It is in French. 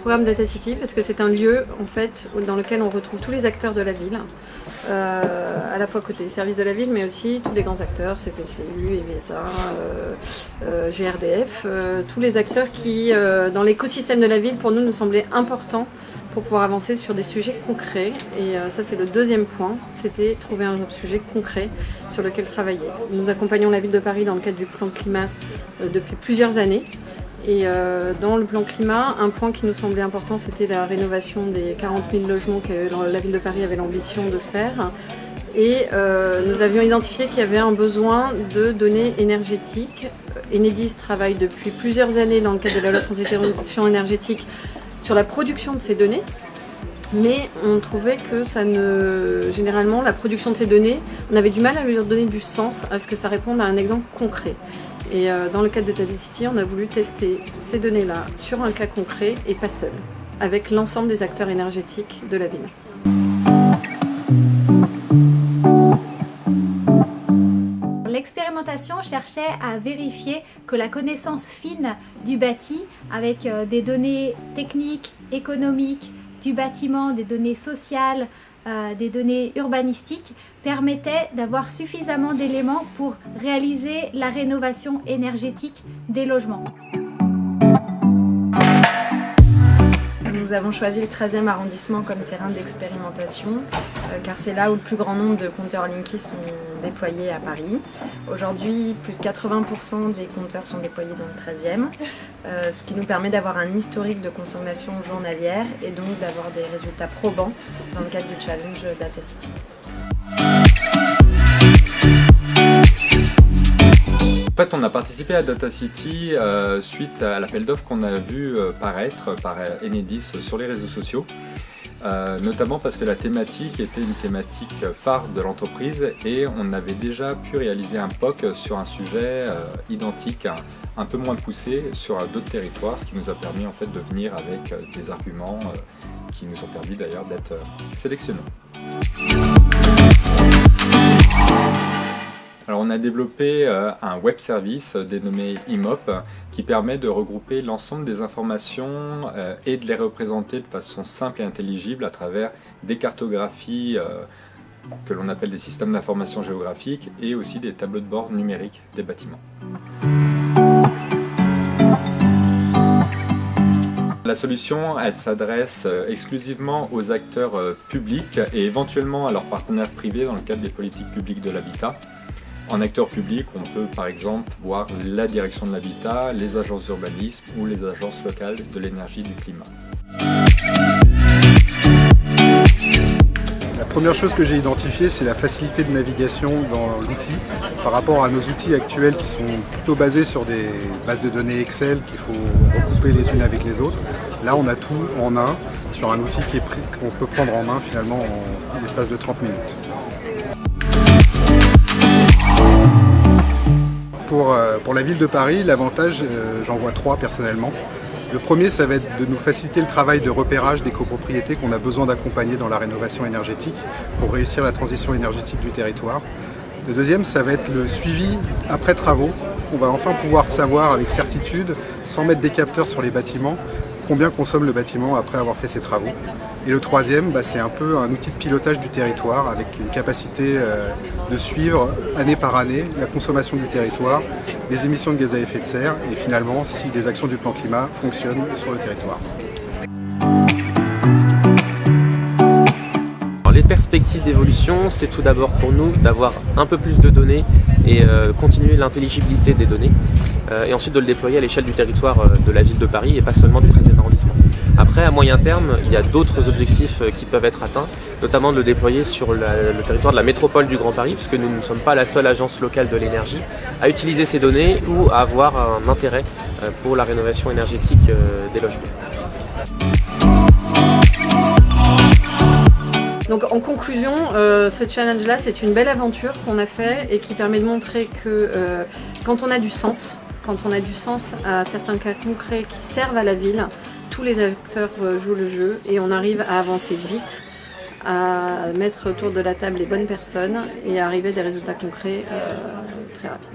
programme Data City parce que c'est un lieu en fait dans lequel on retrouve tous les acteurs de la ville, à la fois côté services de la ville, mais aussi tous les grands acteurs, CPCU, EVSA, GRDF, tous les acteurs qui, dans l'écosystème de la ville, pour nous semblaient importants pour pouvoir avancer sur des sujets concrets. Et ça, c'est le deuxième point, c'était trouver un sujet concret sur lequel travailler. Nous accompagnons la ville de Paris dans le cadre du plan climat depuis plusieurs années. Et dans le plan climat, un point qui nous semblait important, c'était la rénovation des 40 000 logements que la ville de Paris avait l'ambition de faire. Et nous avions identifié qu'il y avait un besoin de données énergétiques. Enedis travaille depuis plusieurs années dans le cadre de la loi de transition énergétique sur la production de ces données, mais on trouvait que généralement, la production de ces données, on avait du mal à lui donner du sens, à ce que ça réponde à un exemple concret. Et dans le cadre de Data City, on a voulu tester ces données-là sur un cas concret et pas seul, avec l'ensemble des acteurs énergétiques de la ville. L'expérimentation cherchait à vérifier que la connaissance fine du bâti, avec des données techniques, économiques, du bâtiment, des données sociales, des données urbanistiques, permettait d'avoir suffisamment d'éléments pour réaliser la rénovation énergétique des logements. Nous avons choisi le 13e arrondissement comme terrain d'expérimentation car c'est là où le plus grand nombre de compteurs Linky sont déployés à Paris. Aujourd'hui, plus de 80% des compteurs sont déployés dans le 13e, ce qui nous permet d'avoir un historique de consommation journalière et donc d'avoir des résultats probants dans le cadre du challenge Data City. En fait, on a participé à Data City suite à l'appel d'offres qu'on a vu paraître par Enedis sur les réseaux sociaux, notamment parce que la thématique était une thématique phare de l'entreprise et on avait déjà pu réaliser un POC sur un sujet identique, un peu moins poussé sur d'autres territoires, ce qui nous a permis en fait de venir avec des arguments qui nous ont permis d'ailleurs d'être sélectionnés. Alors on a développé un web service dénommé IMOP qui permet de regrouper l'ensemble des informations et de les représenter de façon simple et intelligible à travers des cartographies que l'on appelle des systèmes d'information géographique et aussi des tableaux de bord numériques des bâtiments. La solution, elle s'adresse exclusivement aux acteurs publics et éventuellement à leurs partenaires privés dans le cadre des politiques publiques de l'habitat. En acteur public, on peut par exemple voir la direction de l'habitat, les agences d'urbanisme ou les agences locales de l'énergie et du climat. La première chose que j'ai identifiée, c'est la facilité de navigation dans l'outil par rapport à nos outils actuels qui sont plutôt basés sur des bases de données Excel qu'il faut recouper les unes avec les autres. Là, on a tout en un sur un outil qu'on peut prendre en main finalement en l'espace de 30 minutes. Pour la ville de Paris, l'avantage, j'en vois trois personnellement. Le premier, ça va être de nous faciliter le travail de repérage des copropriétés qu'on a besoin d'accompagner dans la rénovation énergétique pour réussir la transition énergétique du territoire. Le deuxième, ça va être le suivi après travaux. On va enfin pouvoir savoir avec certitude, sans mettre des capteurs sur les bâtiments, combien consomme le bâtiment après avoir fait ses travaux. Et le troisième, c'est un peu un outil de pilotage du territoire avec une capacité de suivre année par année la consommation du territoire, les émissions de gaz à effet de serre et finalement si les actions du plan climat fonctionnent sur le territoire. Les perspectives d'évolution, c'est tout d'abord pour nous d'avoir un peu plus de données et continuer l'intelligibilité des données et ensuite de le déployer à l'échelle du territoire de la ville de Paris et pas seulement du 13e arrondissement. Après, à moyen terme, il y a d'autres objectifs qui peuvent être atteints, notamment de le déployer sur le territoire de la métropole du Grand Paris, puisque nous ne sommes pas la seule agence locale de l'énergie à utiliser ces données ou à avoir un intérêt pour la rénovation énergétique des logements. Donc en conclusion, ce challenge-là, c'est une belle aventure qu'on a fait et qui permet de montrer que quand on a du sens à certains cas concrets qui servent à la ville, tous les acteurs jouent le jeu et on arrive à avancer vite, à mettre autour de la table les bonnes personnes et à arriver à des résultats concrets très rapides.